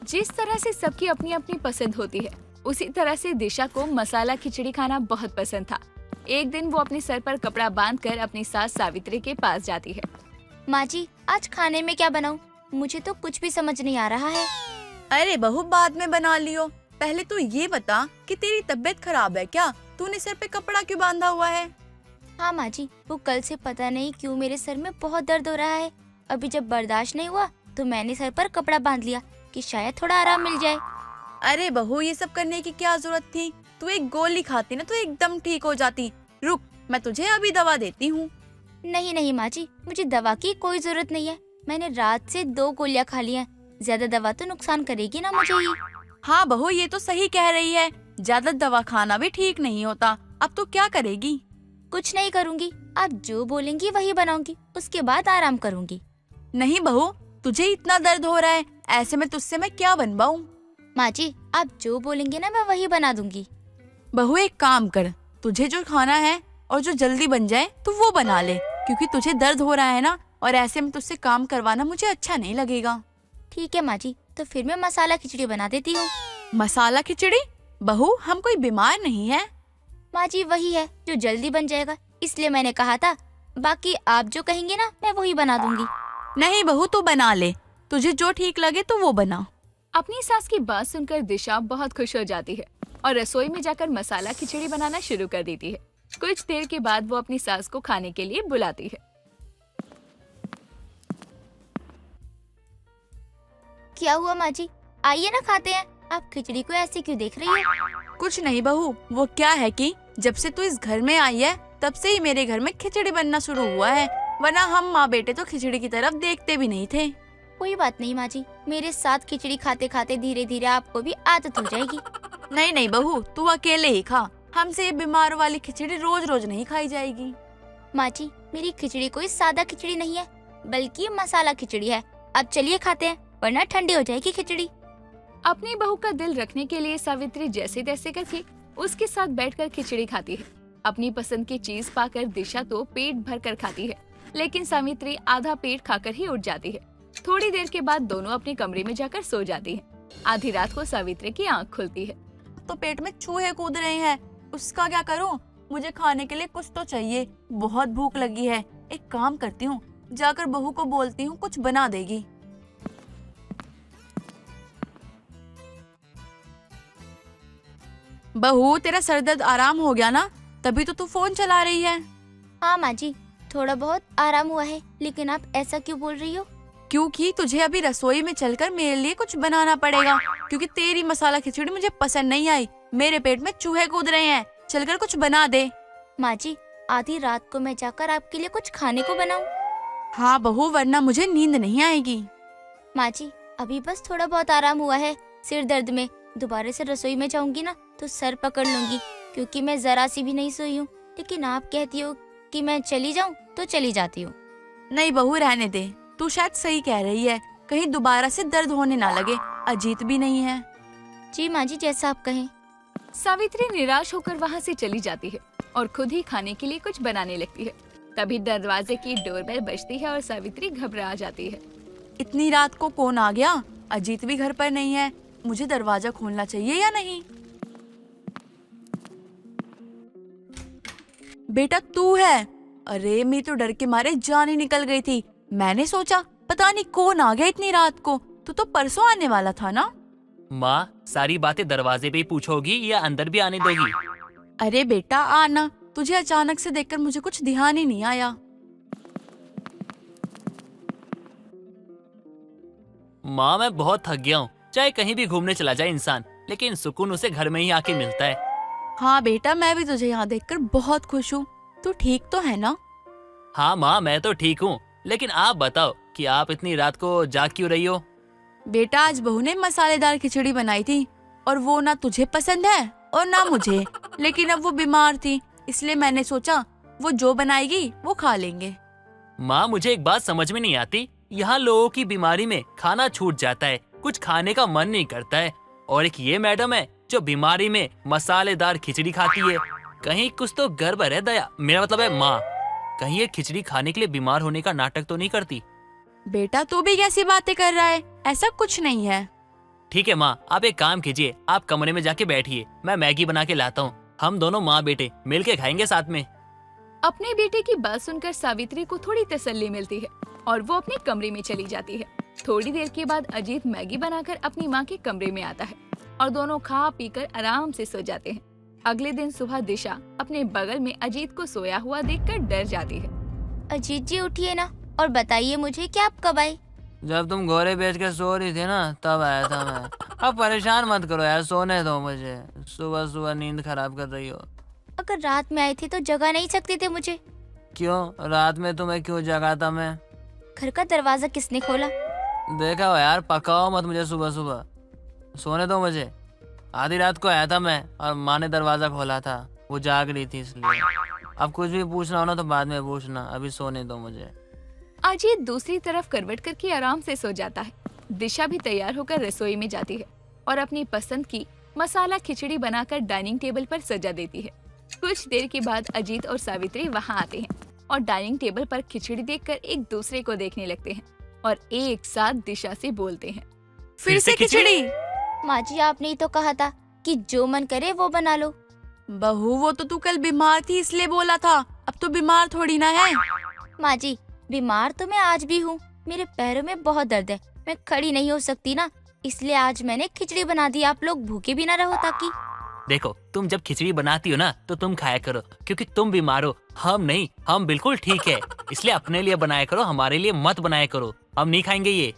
जिस तरह से सबकी अपनी अपनी पसंद होती है, उसी तरह से दिशा को मसाला खिचड़ी खाना बहुत पसंद था। एक दिन वो अपने सर पर कपड़ा बांधकर अपनी सास सावित्री के पास जाती है। माँ जी, आज खाने में क्या बनाऊँ? मुझे तो कुछ भी समझ नहीं आ रहा है। अरे बहू, बाद में बना लियो। पहले तो ये बता कि तेरी तबीयत खराब है क्या? तूने सर पे कपड़ा क्यों बांधा हुआ है? हाँ माँ जी, वो कल से पता नहीं क्यों मेरे सर में बहुत दर्द हो रहा है। अभी जब बर्दाश्त नहीं हुआ तो मैंने सर पर कपड़ा बांध लिया कि शायद थोड़ा आराम मिल जाए। अरे बहू, ये सब करने की क्या जरूरत थी? तू एक गोली खाती ना तो एकदम ठीक हो जाती। रुक, मैं तुझे अभी दवा देती हूँ। नहीं नहीं माँ जी, मुझे दवा की कोई जरूरत नहीं है। मैंने रात से 2 गोलियां खा ली हैं। ज्यादा दवा तो नुकसान करेगी ना मुझे ही। हाँ बहू, ये तो सही कह रही है। ज्यादा दवा खाना भी ठीक नहीं होता। अब तू क्या करेगी? कुछ नहीं करूँगी, आप जो बोलेंगी वही बनाऊंगी, उसके बाद आराम करूँगी। नहीं बहू, तुझे इतना दर्द हो रहा है, ऐसे में तुझसे मैं क्या बनवाऊं? माँ जी, आप जो बोलेंगे ना मैं वही बना दूंगी। बहू, एक काम कर, तुझे जो खाना है और जो जल्दी बन जाए तो वो बना ले, क्योंकि तुझे दर्द हो रहा है ना, और ऐसे में तुझसे काम करवाना मुझे अच्छा नहीं लगेगा। ठीक है माँ जी, तो फिर मैं मसाला खिचड़ी बना देती हूँ। मसाला खिचड़ी? बहू, हम कोई बीमार नहीं है। माँ जी, वही है जो जल्दी बन जाएगा, इसलिए मैंने कहा था। बाकी आप जो कहेंगे ना मैं वही बना दूंगी। नहीं बहू, तू बना ले, तुझे जो ठीक लगे तो वो बना। अपनी सास की बात सुनकर दिशा बहुत खुश हो जाती है और रसोई में जाकर मसाला खिचड़ी बनाना शुरू कर देती है। कुछ देर के बाद वो अपनी सास को खाने के लिए बुलाती है। क्या हुआ माँ जी, आइए ना खाते हैं। आप खिचड़ी को ऐसे क्यों देख रही हो? कुछ नहीं बहू, वो क्या है कि जब से तू इस घर में आई है तब से ही मेरे घर में खिचड़ी बनना शुरू हुआ है, वरना हम माँ बेटे तो खिचड़ी की तरफ देखते भी नहीं थे। कोई बात नहीं माँ जी, मेरे साथ खिचड़ी खाते खाते धीरे धीरे आपको भी आदत हो जाएगी। नहीं नहीं बहू, तू अकेले ही खा, हमसे ये बीमारों वाली खिचड़ी रोज रोज नहीं खाई जाएगी। माँ जी, मेरी खिचड़ी कोई सादा खिचड़ी नहीं है, बल्कि मसाला खिचड़ी है। अब चलिए खाते हैं, वरना ठंडी हो जाएगी खिचड़ी। अपनी बहू का दिल रखने के लिए सावित्री जैसे तैसे करके उसके साथ बैठकर खिचड़ी खाती है। अपनी पसंद की चीज पाकर दिशा तो पेट भर कर खाती है, लेकिन सावित्री आधा पेट खाकर ही उठ जाती है। थोड़ी देर के बाद दोनों अपने कमरे में जाकर सो जाती हैं। आधी रात को सावित्री की आंख खुलती है। तो पेट में चूहे कूद रहे हैं, उसका क्या करूं? मुझे खाने के लिए कुछ तो चाहिए, बहुत भूख लगी है। एक काम करती हूँ, जाकर बहू को बोलती हूँ, कुछ बना देगी। बहू, तेरा सर दर्द आराम हो गया ना? तभी तो तू फोन चला रही है। हाँ माँ जी, थोड़ा बहुत आराम हुआ है, लेकिन आप ऐसा क्यों बोल रही हो? क्योंकि तुझे अभी रसोई में चलकर मेरे लिए कुछ बनाना पड़ेगा, क्योंकि तेरी मसाला खिचड़ी मुझे पसंद नहीं आई। मेरे पेट में चूहे कूद रहे हैं, चलकर कुछ बना दे। माँ जी, आधी रात को मैं जाकर आपके लिए कुछ खाने को बनाऊं? हाँ बहू, वरना मुझे नींद नहीं आएगी। माँ जी, अभी बस थोड़ा बहुत आराम हुआ है सिर दर्द में। दोबारा से रसोई में जाऊंगी ना तो सर पकड़ लूंगी, क्योंकि मैं जरा सी भी नहीं सोई हूँ। लेकिन आप कहती हो कि मैं चली जाऊं तो चली जाती हूँ। नहीं बहू, रहने दे, तू शायद सही कह रही है, कहीं दोबारा से दर्द होने ना लगे। अजीत भी नहीं है। जी माँ जी, जैसा आप कहें। सावित्री निराश होकर वहाँ से चली जाती है और खुद ही खाने के लिए कुछ बनाने लगती है। तभी दरवाजे की डोरबेल बजती है और सावित्री घबरा जाती है। इतनी रात को कौन आ गया? अजीत भी घर पर नहीं है, मुझे दरवाजा खोलना चाहिए या नहीं? बेटा, तू है? अरे, मैं तो डर के मारे जान ही निकल गई थी। मैंने सोचा पता नहीं कौन आ गया इतनी रात को। तू तो परसों आने वाला था ना? माँ, सारी बातें दरवाजे पे ही पूछोगी या अंदर भी आने दोगी? अरे बेटा, आना। तुझे अचानक से देखकर मुझे कुछ ध्यान ही नहीं आया। माँ, मैं बहुत थक गया हूँ। चाहे कहीं भी घूमने चला जाए इंसान, लेकिन सुकून उसे घर में ही आके मिलता है। हाँ बेटा, मैं भी तुझे यहाँ देखकर बहुत खुश हूँ। तू ठीक तो है ना? हाँ माँ, मैं तो ठीक हूँ, लेकिन आप बताओ कि आप इतनी रात को जाग क्यों रही हो? बेटा, आज बहू ने मसालेदार खिचड़ी बनाई थी, और वो ना तुझे पसंद है और ना मुझे। लेकिन अब वो बीमार थी, इसलिए मैंने सोचा वो जो बनाएगी वो खा लेंगे। माँ, मुझे एक बात समझ में नहीं आती। यहाँ लोगों की बीमारी में खाना छूट जाता है, कुछ खाने का मन नहीं करता है, और एक ये मैडम है जो बीमारी में मसालेदार खिचड़ी खाती है। कहीं कुछ तो गड़बड़ है दया, मेरा मतलब है माँ। कहीं ये खिचड़ी खाने के लिए बीमार होने का नाटक तो नहीं करती? बेटा, तू भी कैसी बातें कर रहा है? ऐसा कुछ नहीं है। ठीक है माँ, आप एक काम कीजिए, आप कमरे में जाके बैठिए, मैं मैगी बना के लाता हूँ। हम दोनों माँ बेटे मिल के खाएंगे साथ में। अपने बेटे की बात सुनकर सावित्री को थोड़ी तसल्ली मिलती है और वो अपने कमरे में चली जाती है। थोड़ी देर के बाद अजीत मैगी बनाकर अपनी माँ के कमरे में आता है और दोनों खा पीकर आराम से सो जाते हैं। अगले दिन सुबह दिशा अपने बगल में अजीत को सोया हुआ देखकर डर जाती है। अजीत जी उठिए ना और बताइए मुझे कि आप कब आए। जब तुम घोड़े बेच के सो रही थी ना, तब आया था मैं। अब परेशान मत करो यार, सोने दो मुझे, सुबह सुबह नींद खराब कर रही हो। अगर रात में आए थे तो जगा नहीं सकते थे मुझे। क्यों, रात में तुम्हें क्यों जगाता मैं? घर का दरवाजा किसने खोला? देखा हो यार, पकाओ मत मुझे सुबह सुबह, सोने दो मुझे। आधी रात को आया था मैं और माँ ने दरवाजा खोला था, वो जाग रही थी इसलिए। अब कुछ भी पूछना हो ना तो बाद में पूछना, अभी सोने दो मुझे। अजीत दूसरी तरफ करवट करके आराम से सो जाता है। दिशा भी तैयार होकर रसोई में जाती है और अपनी पसंद की मसाला खिचड़ी बनाकर डाइनिंग टेबल पर सजा देती है। कुछ देर के बाद अजीत और सावित्री वहां आते हैं और डाइनिंग टेबल पर खिचड़ी देखकर एक दूसरे को देखने लगते हैं और एक साथ दिशा से बोलते हैं, फिर से खिचड़ी? माँ जी आपने ही तो कहा था कि जो मन करे वो बना लो। बहू वो तो तू कल बीमार थी इसलिए बोला था, अब तो बीमार थोड़ी ना है। माँ जी बीमार तो मैं आज भी हूँ, मेरे पैरों में बहुत दर्द है, मैं खड़ी नहीं हो सकती ना, इसलिए आज मैंने खिचड़ी बना दी, आप लोग भूखे भी ना रहो ताकि। देखो, तुम जब खिचड़ी बनाती हो ना तो तुम खाया करो, क्योंकि तुम बीमार हो, हम नहीं, हम बिल्कुल ठीक है। इसलिए अपने लिए बनाया करो, हमारे लिए मत बनाया करो, हम नहीं खाएंगे ये।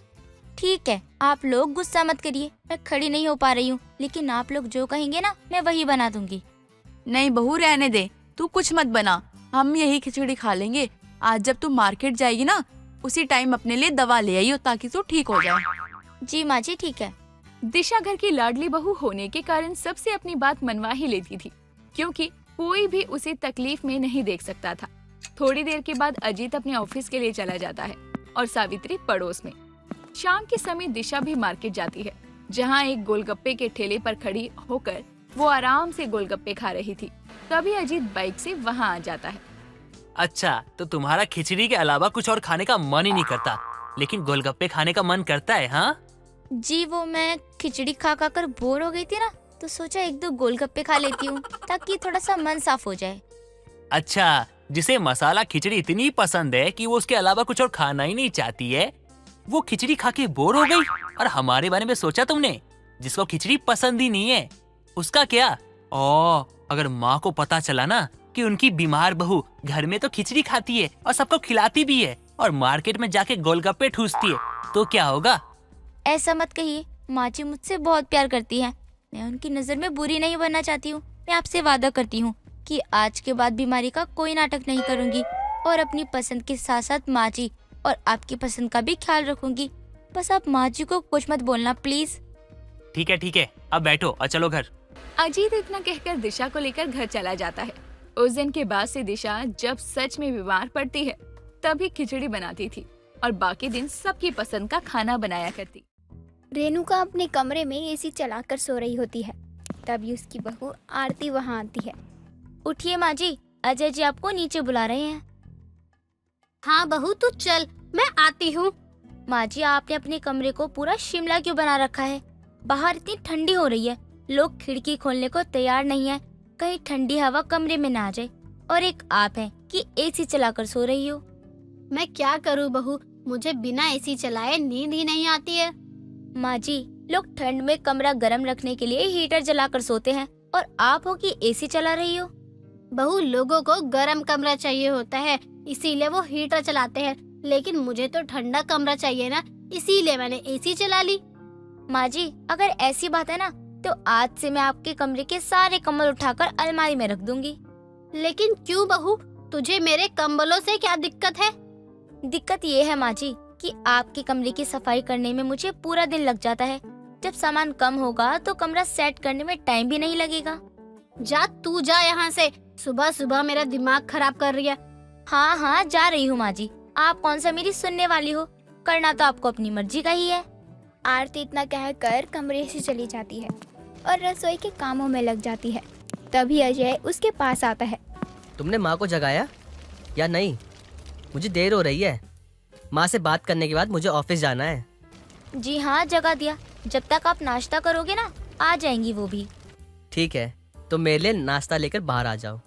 ठीक है, आप लोग गुस्सा मत करिए, मैं खड़ी नहीं हो पा रही हूँ, लेकिन आप लोग जो कहेंगे ना मैं वही बना दूंगी। नहीं बहू रहने दे, तू कुछ मत बना, हम यही खिचड़ी खा लेंगे। आज जब तू मार्केट जाएगी ना उसी टाइम अपने लिए दवा ले आइयो ताकि तू ठीक हो जाए। जी माँ जी ठीक है। दिशा घर की लाडली बहू होने के कारण सबसे अपनी बात मनवा ही लेती थी, क्योंकि कोई भी उसे तकलीफ में नहीं देख सकता था। थोड़ी देर के बाद अजीत अपने ऑफिस के लिए चला जाता है और सावित्री पड़ोस में। शाम के समय दिशा भी मार्केट जाती है, जहाँ एक गोलगप्पे के ठेले पर खड़ी होकर वो आराम से गोलगप्पे खा रही थी। तभी अजीत बाइक से वहाँ आ जाता है। अच्छा, तो तुम्हारा खिचड़ी के अलावा कुछ और खाने का मन ही नहीं करता, लेकिन गोलगप्पे खाने का मन करता है? हाँ जी वो मैं खिचड़ी खा खा कर बोर हो गई थी ना, तो सोचा एक दो गोलगप्पे खा लेती हूँ ताकि थोड़ा सा मन साफ हो जाए। अच्छा, जिसे मसाला खिचड़ी इतनी पसंद है कि वो उसके अलावा कुछ और खाना ही नहीं चाहती है, वो खिचड़ी खा के बोर हो गई। और हमारे बारे में सोचा तुमने? जिसको खिचड़ी पसंद ही नहीं है उसका क्या? ओ, अगर माँ को पता चला ना कि उनकी बीमार बहू घर में तो खिचड़ी खाती है और सबको खिलाती भी है और मार्केट में जाके गोलगप्पे ठूसती है, तो क्या होगा? ऐसा मत कहिए, माँ जी मुझसे बहुत प्यार करती है, मैं उनकी नजर में बुरी नहीं बनना चाहती हूँ। मैं आपसे वादा करती हूँ कि आज के बाद बीमारी का कोई नाटक नहीं करूँगी और अपनी पसंद के साथ साथ माँ जी और आपकी पसंद का भी ख्याल रखूंगी। बस आप माँ जी को कुछ मत बोलना प्लीज। ठीक है, अब बैठो और चलो घर। अजीत इतना कहकर दिशा को लेकर घर चला जाता है। उस दिन के बाद से दिशा जब सच में बीमार पड़ती है तभी खिचड़ी बनाती थी और बाकी दिन सबकी पसंद का खाना बनाया करती। रेणुका अपने कमरे में एसी चलाकर सो रही होती है। तभी उसकी बहू आरती वहां आती है। उठिए माँ जी, अजय जी आपको नीचे बुला रहे हैं। हाँ बहू तू चल, मैं आती हूँ। माँ जी आपने अपने कमरे को पूरा शिमला क्यों बना रखा है? बाहर इतनी ठंडी हो रही है, लोग खिड़की खोलने को तैयार नहीं है, कहीं ठंडी हवा कमरे में ना आ जाए। और एक आप हैं कि एसी चलाकर सो रही हो। मैं क्या करूँ बहू, मुझे बिना एसी चलाए नींद ही नहीं आती है। माँ जी लोग ठंड में कमरा गर्म रखने के लिए हीटर जलाकर सोते हैं और आप हो कि एसी चला रही हो। बहू लोगों को गर्म कमरा चाहिए होता है इसीलिए वो हीटर चलाते हैं, लेकिन मुझे तो ठंडा कमरा चाहिए ना, इसीलिए मैंने एसी चला ली। माँ जी अगर ऐसी बात है ना तो आज से मैं आपके कमरे के सारे कंबल उठाकर अलमारी में रख दूंगी। लेकिन क्यों बहू, तुझे मेरे कंबलों से क्या दिक्कत है? दिक्कत ये है माँ जी कि आपके कमरे की सफाई करने में मुझे पूरा दिन लग जाता है। जब सामान कम होगा तो कमरा सेट करने में टाइम भी नहीं लगेगा। जा तू जा यहाँ से, सुबह सुबह मेरा दिमाग खराब कर रही है। हाँ जा रही हूँ माँ जी, आप कौन सा मेरी सुनने वाली हो, करना तो आपको अपनी मर्जी का ही है। आरती इतना कहकर कमरे से चली जाती है और रसोई के कामों में लग जाती है। तभी अजय उसके पास आता है। तुमने माँ को जगाया या नहीं? मुझे देर हो रही है, माँ से बात करने के बाद मुझे ऑफिस जाना है। जी हाँ जगा दिया, जब तक आप नाश्ता करोगे ना आ जाएंगी वो भी। ठीक है, तो मेरे लिए नाश्ता लेकर बाहर आ जाओ।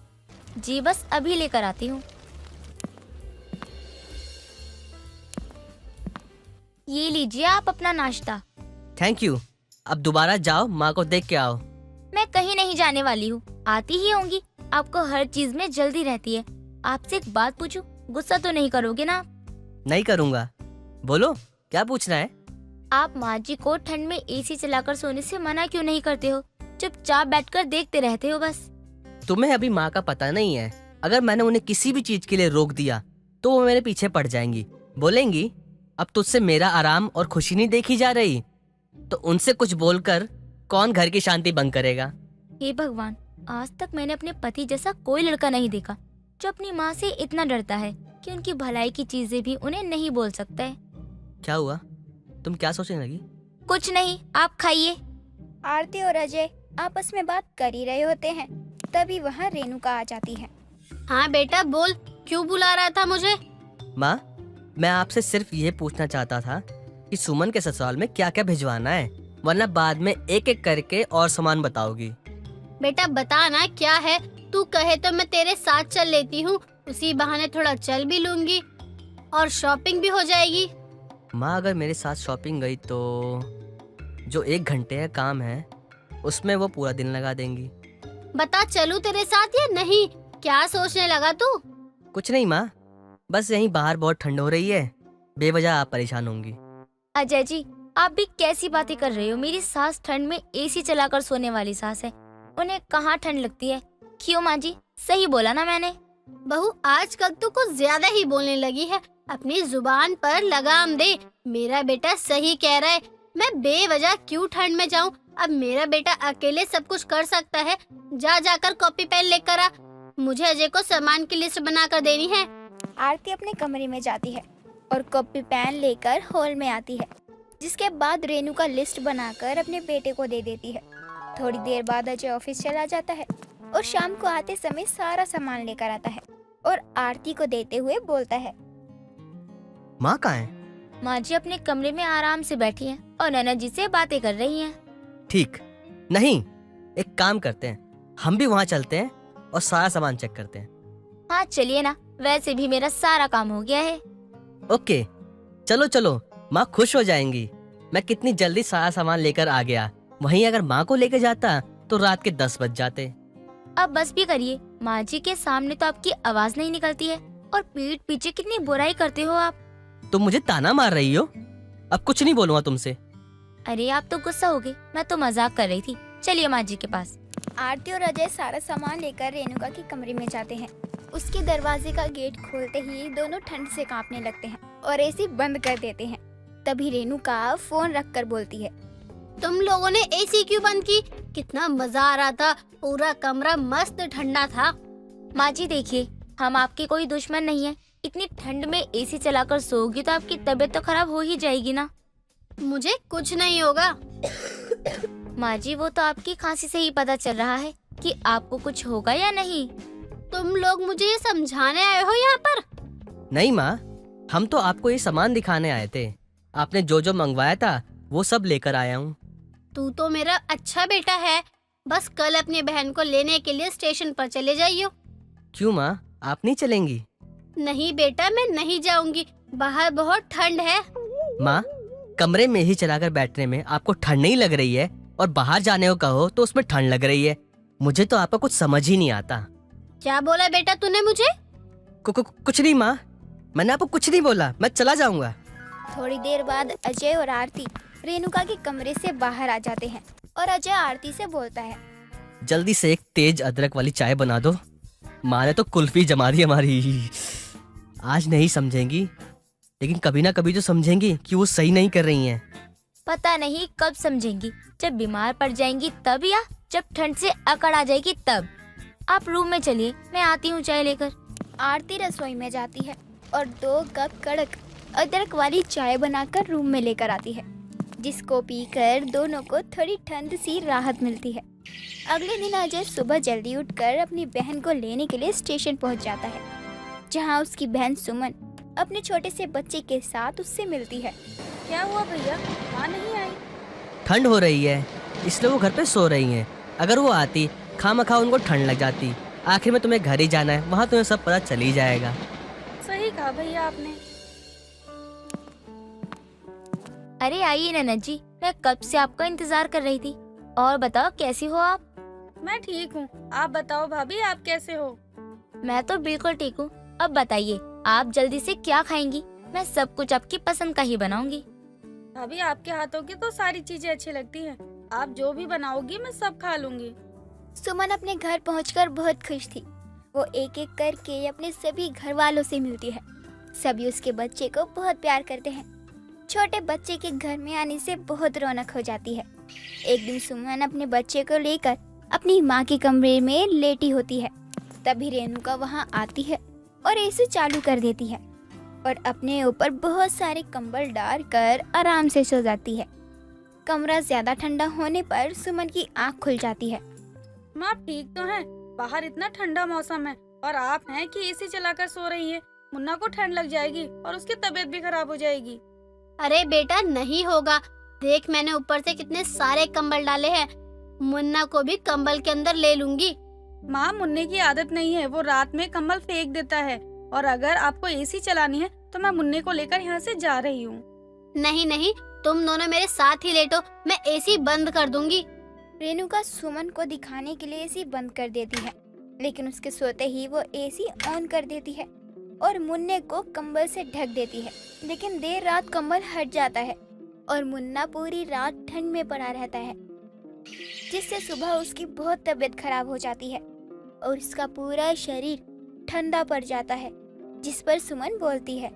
जी बस अभी लेकर आती हूँ। ये लीजिए आप अपना नाश्ता। Thank you. अब दोबारा जाओ, माँ को देख के आओ। मैं कहीं नहीं जाने वाली हूँ, आती ही होंगी। आपको हर चीज में जल्दी रहती है। आपसे एक बात पूछूं, गुस्सा तो नहीं करोगे ना? नहीं करूँगा। बोलो, क्या पूछना है? आप माँ जी को ठंड में एसी चलाकर सोने से मना क्यों नहीं करते हो? चुपचाप बैठकर देखते रहते हो बस। तुम्हें अभी माँ का पता नहीं है। अगर मैंने उन्हें किसी भी चीज के लिए रोक दिया तो वो मेरे पीछे पड़ जाएंगी। बोलेंगी अब तुझसे मेरा आराम और खुशी नहीं देखी जा रही। तो उनसे कुछ बोलकर कौन घर की शांति भंग करेगा? हे भगवान, आज तक मैंने अपने पति जैसा कोई लड़का नहीं देखा जो अपनी माँ से इतना डरता है कि उनकी भलाई की चीजें भी उन्हें नहीं बोल सकता है। क्या हुआ? तुम क्या सोचने लगी? कुछ नहीं, आप खाइए। आरती और अजय आपस में बात कर ही रहे होते हैं, तभी वहाँ रेणुका आ जाती है। हाँ बेटा बोल, क्यों बुला रहा था मुझे? माँ, मैं आपसे सिर्फ ये पूछना चाहता था कि सुमन के ससुराल में क्या क्या भिजवाना है, वरना बाद में एक एक करके और सामान बताओगी। बेटा बता ना क्या है। तू कहे तो मैं तेरे साथ चल लेती हूँ, उसी बहाने थोड़ा चल भी लूंगी और शॉपिंग भी हो जाएगी। माँ, अगर मेरे साथ शॉपिंग गई तो जो 1 घंटे का काम है उसमें वो पूरा दिन लगा देंगी। बता चलूं तेरे साथ या नहीं? क्या सोचने लगा तू? कुछ नहीं माँ, बस यहीं बाहर बहुत ठंड हो रही है, बेवजह आप परेशान होंगी। अजय जी, आप भी कैसी बातें कर रहे हो? मेरी सास ठंड में एसी चलाकर सोने वाली सास है, उन्हें कहाँ ठंड लगती है? क्यों माँ जी, सही बोला ना मैंने? बहू आजकल तू कुछ ज्यादा ही बोलने लगी है, अपनी जुबान पर लगाम दे। मेरा बेटा सही कह रहा है, मैं बेवजह क्यों ठंड में जाऊं? अब मेरा बेटा अकेले सब कुछ कर सकता है। जा जाकर कॉपी पेन लेकर आ, मुझे अजय को सामान की लिस्ट बनाकर देनी है। आरती अपने कमरे में जाती है और कॉपी पेन लेकर हॉल में आती है, जिसके बाद रेणुका लिस्ट बनाकर अपने बेटे को दे देती है। थोड़ी देर बाद अजय ऑफिस चला जाता है और शाम को आते समय सारा सामान लेकर आता है और आरती को देते हुए बोलता है, माँ कहाँ है? माँ जी अपने कमरे में आराम से बैठी हैं और नैना जी से बातें कर रही हैं। ठीक नहीं, एक काम करते हैं, हम भी वहाँ चलते हैं और सारा सामान चेक करते हैं। हाँ चलिए ना, वैसे भी मेरा सारा काम हो गया है। ओके, चलो चलो, माँ खुश हो जाएंगी। मैं कितनी जल्दी सारा सामान लेकर आ गया। वहीं अगर माँ को लेकर जाता तो रात के 10 बज जाते। अब बस भी करिए, माँ जी के सामने तो आपकी आवाज नहीं निकलती है और पीठ पीछे कितनी बुराई करते हो आप। तुम मुझे ताना मार रही हो? अब कुछ नहीं बोलूंगा तुमसे। अरे आप तो गुस्सा हो गए, मैं तो मजाक कर रही थी। चलिए माँ जी के पास। आरती और अजय सारा सामान लेकर रेणुका के कमरे में जाते हैं। उसके दरवाजे का गेट खोलते ही दोनों ठंड से कांपने लगते हैं और एसी बंद कर देते हैं। तभी रेणुका फोन रखकर बोलती है, तुम लोगों ने एसी क्यों बंद की? कितना मजा आ रहा था, पूरा कमरा मस्त ठंडा था। माँ जी देखिए, हम आपके कोई दुश्मन नहीं है। इतनी ठंड में एसी चलाकर सोओगी तो आपकी तबीयत तो खराब हो ही जाएगी ना। मुझे कुछ नहीं होगा। माँ जी वो तो आपकी खांसी से ही पता चल रहा है कि आपको कुछ होगा या नहीं। तुम लोग मुझे ये समझाने आए हो यहाँ पर? नहीं माँ, हम तो आपको ये सामान दिखाने आए थे। आपने जो जो मंगवाया था वो सब लेकर आया हूँ। तू तो मेरा अच्छा बेटा है। बस कल अपनी बहन को लेने के लिए स्टेशन पर चले जाइयो। क्यों माँ, आप नहीं चलेंगी? नहीं बेटा, मैं नहीं जाऊंगी, बाहर बहुत ठंड है। माँ, कमरे में ही चलाकर बैठने में आपको ठंड नहीं लग रही है और बाहर जाने को कहो तो उसमें ठंड लग रही है। मुझे तो आपका कुछ समझ ही नहीं आता। क्या बोला बेटा तूने मुझे? कुछ नहीं माँ, मैंने आपको कुछ नहीं बोला, मैं चला जाऊंगा। थोड़ी देर बाद अजय और आरती रेणुका के कमरे से बाहर आ जाते हैं और अजय आरती से बोलता है, जल्दी से एक तेज अदरक वाली चाय बना दो। माँ ने तो कुल्फी जमा दी हमारी। आज नहीं समझेंगी, लेकिन कभी ना कभी तो समझेंगी कि वो सही नहीं कर रही हैं। पता नहीं कब समझेंगी, जब बीमार पड़ जाएंगी तब या जब ठंड से अकड़ आ जाएगी तब। आप रूम में चलिए, मैं आती हूँ चाय लेकर। आरती रसोई में जाती है और 2 कप कड़क अदरक वाली चाय बनाकर रूम में लेकर आती है, जिसको पीकर दोनों को थोड़ी ठंड सी राहत मिलती है। अगले दिन अजय सुबह जल्दी उठकर अपनी बहन को लेने के लिए स्टेशन पहुंच जाता है, जहां उसकी बहन सुमन अपने छोटे से बच्चे के साथ उससे मिलती है। क्या हुआ भैया, माँ नहीं आई? ठंड हो रही है इसलिए वो घर पे सो रही हैं। अगर वो आती खामखा उनको ठंड लग जाती। आखिर में तुम्हें घर ही जाना है, वहाँ तुम्हें सब पता चल ही जाएगा। सही कहा भैया आपने। अरे आइए ननद जी, मैं कब से आपका इंतजार कर रही थी। और बताओ कैसी हो आप? मैं ठीक हूँ, आप बताओ भाभी आप कैसे हो? मैं तो बिल्कुल ठीक हूँ। अब बताइए आप जल्दी से क्या खाएंगी? मैं सब कुछ आपकी पसंद का ही बनाऊंगी। भाभी आपके हाथों की तो सारी चीजें अच्छी लगती हैं। आप जो भी बनाओगी मैं सब खा लूंगी। सुमन अपने घर पहुंचकर बहुत खुश थी। वो एक एक करके अपने सभी घर वालों से मिलती है। सभी उसके बच्चे को बहुत प्यार करते हैं। छोटे बच्चे के घर में आने से बहुत रौनक हो जाती है। एक दिन सुमन अपने बच्चे को लेकर अपनी माँ के कमरे में लेटी होती है। तभी रेणुका वहाँ आती है और एसी चालू कर देती है और अपने ऊपर बहुत सारे कंबल डालकर आराम से सो जाती है। कमरा ज्यादा ठंडा होने पर सुमन की आँख खुल जाती है। माँ आप ठीक तो हैं? बाहर इतना ठंडा मौसम है और आप हैं कि एसी चलाकर सो रही हैं। मुन्ना को ठंड लग जाएगी और उसकी तबीयत भी खराब हो जाएगी। अरे बेटा नहीं होगा, देख मैंने ऊपर से कितने सारे कंबल डाले हैं। मुन्ना को भी कंबल के अंदर ले लूंगी। माँ मुन्ने की आदत नहीं है, वो रात में कंबल फेंक देता है। और अगर आपको एसी चलानी है तो मैं मुन्ने को लेकर यहाँ से जा रही हूँ। नहीं नहीं, तुम दोनों मेरे साथ ही लेटो, मैं एसी बंद कर दूंगी। रेणुका सुमन को दिखाने के लिए एसी बंद कर देती है, लेकिन उसके सोते ही वो एसी ऑन कर देती है और मुन्ने को कंबल से ढक देती है। लेकिन देर रात कंबल हट जाता है और मुन्ना पूरी रात ठंड में पड़ा रहता है, जिससे सुबह उसकी बहुत तबीयत खराब हो जाती है और उसका पूरा शरीर ठंडा पड़ जाता है। जिस पर सुमन बोलती है,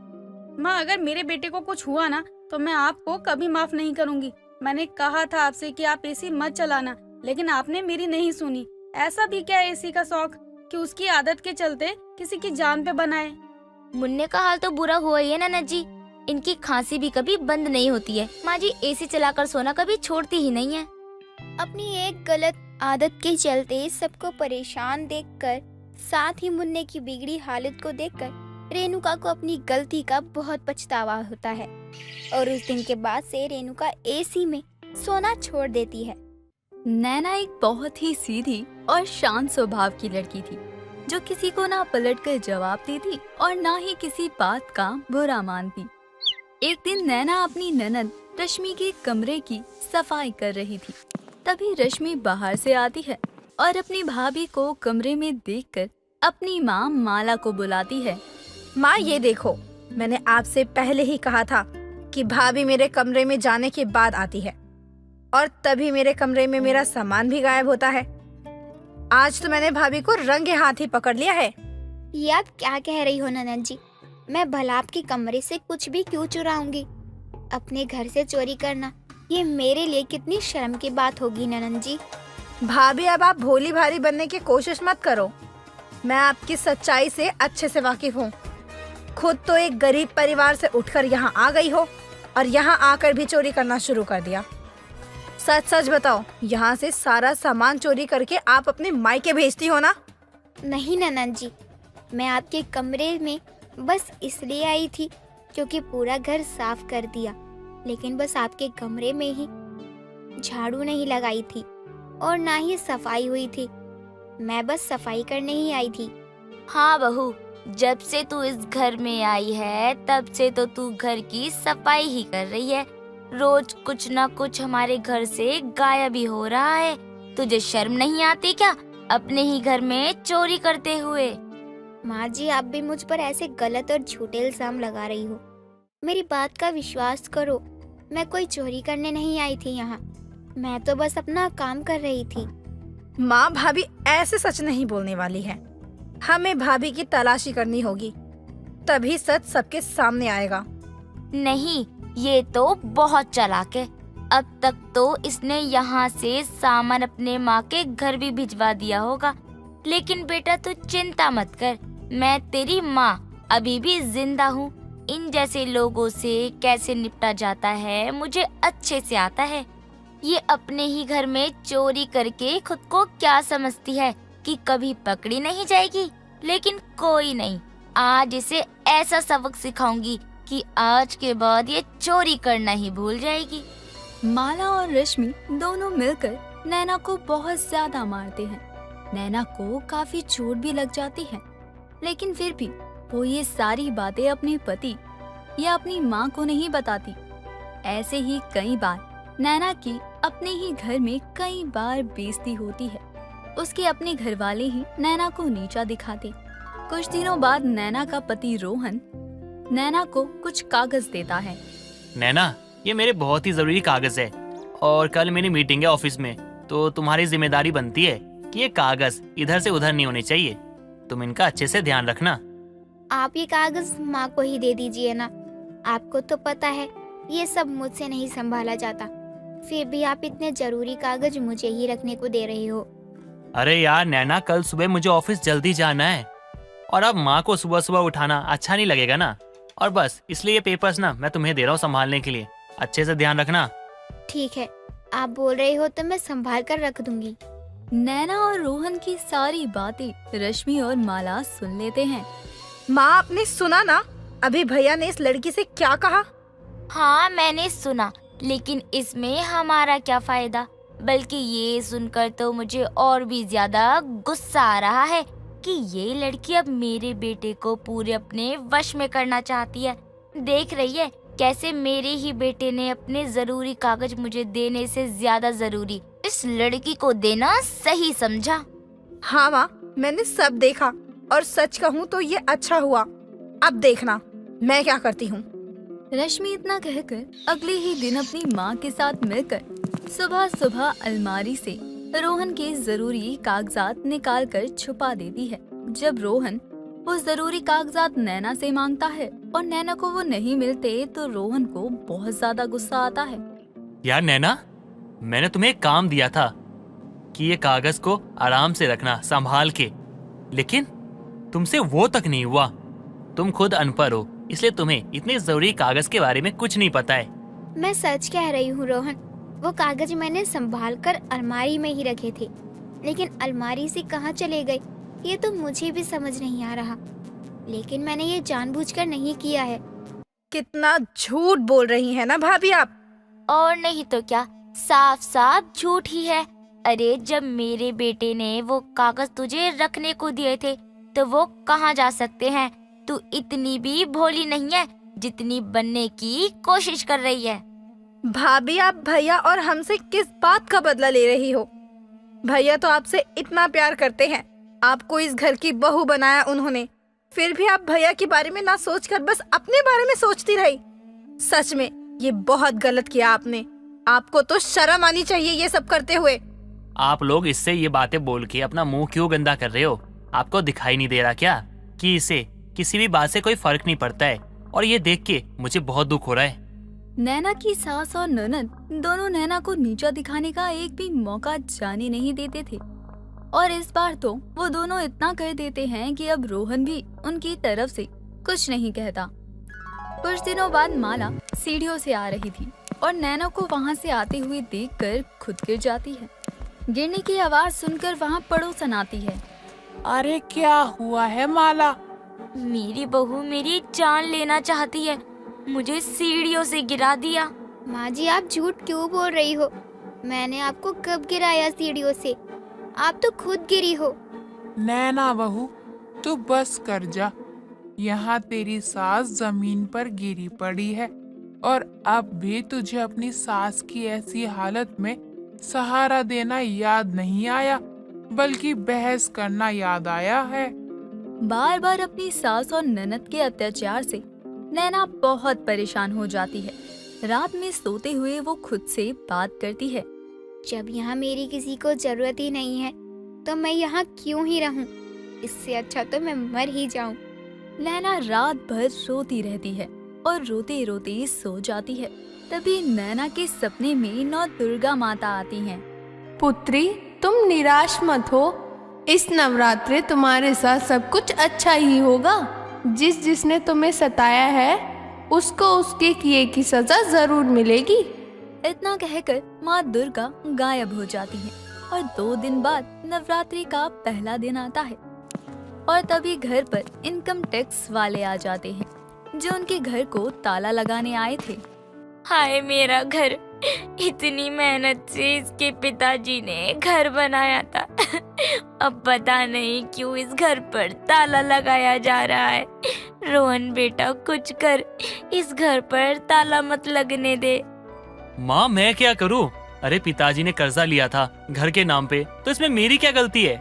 माँ अगर मेरे बेटे को कुछ हुआ ना तो मैं आपको कभी माफ नहीं करूँगी। मैंने कहा था आपसे कि आप एसी मत चलाना, लेकिन आपने मेरी नहीं सुनी। ऐसा भी क्या एसी का शौक कि उसकी आदत के चलते किसी की जान पे बनाए। मुन्ने का हाल तो बुरा हुआ ही है ननद जी। इनकी खांसी भी कभी बंद नहीं होती है। माँ जी एसी चलाकर सोना कभी छोड़ती ही नहीं है। अपनी एक गलत आदत के चलते सबको परेशान देखकर, साथ ही मुन्ने की बिगड़ी हालत को देखकर रेणुका को अपनी गलती का बहुत पछतावा होता है और उस दिन के बाद से रेणुका एसी में सोना छोड़ देती है। नैना एक बहुत ही सीधी और शांत स्वभाव की लड़की थी, जो किसी को ना पलटकर जवाब देती और ना ही किसी बात का बुरा मानती। एक दिन नैना अपनी ननद रश्मि के कमरे की सफाई कर रही थी। तभी रश्मि बाहर से आती है और अपनी भाभी को कमरे में देखकर अपनी माँ माला को बुलाती है। माँ ये देखो, मैंने आपसे पहले ही कहा था कि भाभी मेरे कमरे में जाने के बाद आती है और तभी मेरे कमरे में मेरा सामान भी गायब होता है। आज तो मैंने भाभी को रंगे हाथ ही पकड़ लिया है। ये आप क्या कह रही हो ननद जी? मैं भला आपके कमरे से कुछ भी क्यों चुराऊंगी? अपने घर से चोरी करना ये मेरे लिए कितनी शर्म की बात होगी ननद जी। भाभी अब आप भोली भाली बनने की कोशिश मत करो। मैं आपकी सच्चाई से अच्छे से वाकिफ हूँ। खुद तो एक गरीब परिवार से उठकर यहाँ आ गई हो और यहाँ आकर भी चोरी करना शुरू कर दिया। सच सच बताओ, यहाँ से सारा सामान चोरी करके आप अपने मायके भेजती हो ना? नहीं ननद जी, मैं आपके कमरे में बस इसलिए आई थी क्योंकि पूरा घर साफ कर दिया, लेकिन बस आपके कमरे में ही झाड़ू नहीं लगाई थी और ना ही सफाई हुई थी। मैं बस सफाई करने ही आई थी। हाँ बहू, जब से तू इस घर में आई है तब से तो तू घर की सफाई ही कर रही है। रोज कुछ ना कुछ हमारे घर से गायब ही हो रहा है। तुझे शर्म नहीं आती क्या अपने ही घर में चोरी करते हुए? माँ जी, आप भी मुझ पर ऐसे गलत और झूठे इल्जाम लगा रही हो। मेरी बात का विश्वास करो, मैं कोई चोरी करने नहीं आई थी यहाँ। मैं तो बस अपना काम कर रही थी। माँ, भाभी ऐसे सच नहीं बोलने वाली है। हमें भाभी की तलाशी करनी होगी, तभी सच सबके सामने आएगा। नहीं, ये तो बहुत चालाक है। अब तक तो इसने यहाँ से सामान अपने माँ के घर भी भिजवा दिया होगा। लेकिन बेटा तू चिंता मत कर, मैं तेरी माँ अभी भी जिंदा हूँ। इन जैसे लोगों से कैसे निपटा जाता है मुझे अच्छे से आता है। ये अपने ही घर में चोरी करके खुद को क्या समझती है कि कभी पकड़ी नहीं जाएगी। लेकिन कोई नहीं, आज इसे ऐसा सबक सिखाऊंगी कि आज के बाद ये चोरी करना ही भूल जाएगी। माला और रश्मि दोनों मिलकर नैना को बहुत ज्यादा मारते हैं। नैना को काफी चोट भी लग जाती है, लेकिन फिर भी वो ये सारी बातें अपने पति या अपनी माँ को नहीं बताती। ऐसे ही कई बार नैना की अपने ही घर में कई बार बेइज्जती होती है। उसके अपने घर वाले ही नैना को नीचा दिखाते। कुछ दिनों बाद नैना का पति रोहन नैना को कुछ कागज देता है। नैना, ये मेरे बहुत ही जरूरी कागज है और कल मेरी मीटिंग है ऑफिस में, तो तुम्हारी जिम्मेदारी बनती है कि ये कागज इधर से उधर नहीं होने चाहिए। तुम इनका अच्छे से ध्यान रखना। आप ये कागज माँ को ही दे दीजिए ना। आपको तो पता है ये सब मुझसे नहीं संभाला जाता, फिर भी आप इतने जरूरी कागज मुझे ही रखने को दे रहे हो। अरे यार नैना, कल सुबह मुझे ऑफिस जल्दी जाना है और अब माँ को सुबह सुबह उठाना अच्छा नहीं लगेगा ना, और बस इसलिए ये पेपर्स ना मैं तुम्हें दे रहा हूँ संभालने के लिए। अच्छे से ध्यान रखना। ठीक है, आप बोल रहे हो तो मैं संभाल कर रख दूंगी। नैना और रोहन की सारी बातें रश्मि और माला सुन लेते हैं। माँ, आपने सुना ना अभी भैया ने इस लड़की से क्या कहा? हाँ मैंने सुना, लेकिन इसमें हमारा क्या फायदा? बल्कि ये सुनकर तो मुझे और भी ज्यादा गुस्सा आ रहा है कि ये लड़की अब मेरे बेटे को पूरे अपने वश में करना चाहती है। देख रही है कैसे मेरे ही बेटे ने अपने जरूरी कागज मुझे देने से ज्यादा जरूरी इस लड़की को देना सही समझा। हाँ माँ, मैंने सब देखा और सच कहूँ तो ये अच्छा हुआ। अब देखना मैं क्या करती हूँ। रश्मि इतना कहकर अगले ही दिन अपनी माँ के साथ मिलकर सुबह सुबह अलमारी से रोहन के जरूरी कागजात निकाल कर छुपा देती है। जब रोहन वो जरूरी कागजात नैना से मांगता है और नैना को वो नहीं मिलते तो रोहन को बहुत ज्यादा गुस्सा आता है। यार नैना, मैंने तुम्हें एक काम दिया था कि ये कागज को आराम से रखना संभाल के, लेकिन तुमसे वो तक नहीं हुआ। तुम खुद अनपढ़ हो, इसलिए तुम्हें इतने जरूरी कागज के बारे में कुछ नहीं पता है। मैं सच कह रही हूँ रोहन, वो कागज मैंने संभाल कर अलमारी में ही रखे थे, लेकिन अलमारी से कहाँ चले गए ये तो मुझे भी समझ नहीं आ रहा। लेकिन मैंने ये जानबूझकर नहीं किया है। कितना झूठ बोल रही है ना भाभी आप। और नहीं तो क्या, साफ साफ झूठ ही है। अरे जब मेरे बेटे ने वो कागज तुझे रखने को दिए थे तो वो कहाँ जा सकते हैं? तू इतनी भी भोली नहीं है जितनी बनने की कोशिश कर रही है। भाभी आप भैया और हमसे किस बात का बदला ले रही हो? भैया तो आपसे इतना प्यार करते हैं, आपको इस घर की बहू बनाया उन्होंने, फिर भी आप भैया के बारे में ना सोचकर बस अपने बारे में सोचती रही। सच में ये बहुत गलत किया आपने। आपको तो शर्म आनी चाहिए ये सब करते हुए। आप लोग इससे ये बातें बोल के अपना मुंह क्यों गंदा कर रहे हो? आपको दिखाई नहीं दे रहा क्या कि इसे किसी भी बात से कोई फर्क नहीं पड़ता है? और ये देख के मुझे बहुत दुख हो रहा है। नैना की सास और ननद दोनों नैना को नीचा दिखाने का एक भी मौका जाने नहीं देते थे, और इस बार तो वो दोनों इतना कर देते हैं कि अब रोहन भी उनकी तरफ से कुछ नहीं कहता। कुछ दिनों बाद माला सीढ़ियों से आ रही थी और नैना को वहाँ से आते हुए देखकर खुद गिर जाती है। गिरने की आवाज सुनकर वहाँ पड़ोसन आती है। अरे क्या हुआ है माला? मेरी बहू मेरी जान लेना चाहती है, मुझे सीढ़ियों से गिरा दिया। माँ जी आप झूठ क्यों बोल रही हो? मैंने आपको कब गिराया सीढ़ियों से? आप तो खुद गिरी हो। नैना बहू तू बस कर जा। यहाँ तेरी सास जमीन पर गिरी पड़ी है और अब भी तुझे अपनी सास की ऐसी हालत में सहारा देना याद नहीं आया, बल्कि बहस करना याद आया है। बार बार अपनी सास और ननद के अत्याचार से नैना बहुत परेशान हो जाती है। रात में सोते हुए वो खुद से बात करती है। जब यहाँ मेरी किसी को जरूरत ही नहीं है तो मैं यहाँ क्यों ही रहूं? इससे अच्छा तो मैं मर ही जाऊं। नैना रात भर रोती रहती है और रोते रोते सो जाती है। तभी नैना के सपने में नौ दुर्गा माता आती हैं। पुत्री तुम निराश मत हो, इस नवरात्रि तुम्हारे साथ सब कुछ अच्छा ही होगा। जिसने तुम्हें सताया है उसको उसके किए की सजा जरूर मिलेगी। इतना कहकर माँ दुर्गा गायब हो जाती है और 2 दिन बाद नवरात्रि का पहला दिन आता है और तभी घर पर इनकम टैक्स वाले आ जाते हैं जो उनके घर को ताला लगाने आए थे। हाय मेरा घर, इतनी मेहनत से इसके पिताजी ने घर बनाया था। अब पता नहीं क्यों इस घर पर ताला लगाया जा रहा है। रोहन बेटा कुछ कर, इस घर पर ताला मत लगने दे। माँ मैं क्या करूँ? अरे पिताजी ने कर्जा लिया था घर के नाम पे, तो इसमें मेरी क्या गलती है?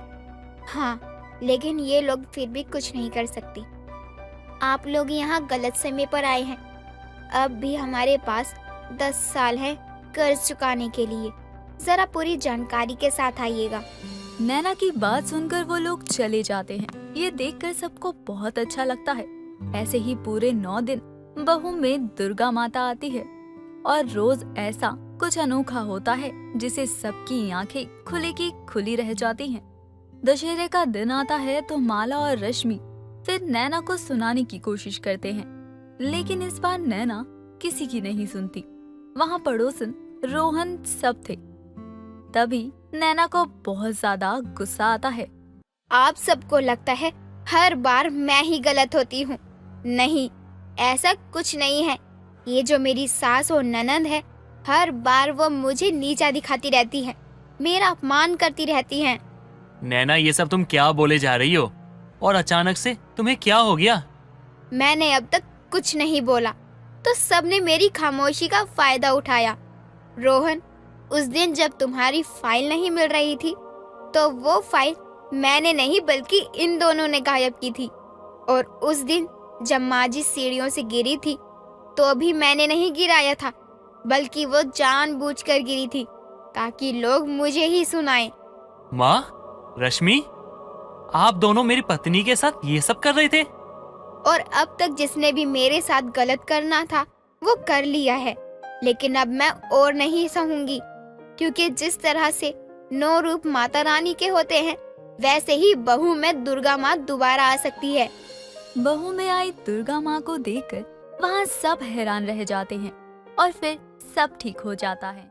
हाँ, लेकिन ये लोग फिर भी कुछ नहीं कर सकती। आप लोग यहाँ गलत समय पर आए हैं। अब भी हमारे पास 10 साल है कर्ज चुकाने के लिए। जरा पूरी जानकारी के साथ आइएगा। नैना की बात सुनकर वो लोग चले जाते हैं। ये देखकर सबको बहुत अच्छा लगता है। ऐसे ही पूरे 9 दिन बहू में दुर्गा माता आती है और रोज ऐसा कुछ अनोखा होता है जिसे सबकी आंखें खुली की खुली रह जाती हैं। दशहरे का दिन आता है तो माला और रश्मि फिर नैना को सुनाने की कोशिश करते हैं, लेकिन इस बार नैना किसी की नहीं सुनती। वहाँ पड़ोसन रोहन सब थे। तभी नैना को बहुत ज्यादा गुस्सा आता है। आप सबको लगता है हर बार मैं ही गलत होती हूँ। नहीं, ऐसा कुछ नहीं है। ये जो मेरी सास और ननंद है, हर बार वो मुझे नीचा दिखाती रहती है, मेरा अपमान करती रहती हैं। नैना ये सब तुम क्या बोले जा रही हो? और अचानक से तुम्हें क्या हो गया? मैंने अब तक कुछ नहीं बोला तो सबने मेरी खामोशी का फायदा उठाया। रोहन, उस दिन जब तुम्हारी फाइल नहीं मिल रही थी तो वो फाइल मैंने नहीं बल्कि इन दोनों ने गायब की थी। और उस दिन जब माजी सीढ़ियों से गिरी थी तो भी मैंने नहीं गिराया था, बल्कि वो जानबूझकर गिरी थी ताकि लोग मुझे ही सुनाएं। माँ, रश्मि, आप दोनों मेरी पत्नी के साथ ये सब कर रहे थे? और अब तक जिसने भी मेरे साथ गलत करना था वो कर लिया है, लेकिन अब मैं और नहीं सहूंगी, क्योंकि जिस तरह से 9 रूप माता रानी के होते हैं वैसे ही बहू में दुर्गा माँ दोबारा आ सकती है। बहू में आई दुर्गा माँ को देखकर वहाँ सब हैरान रह जाते हैं और फिर सब ठीक हो जाता है।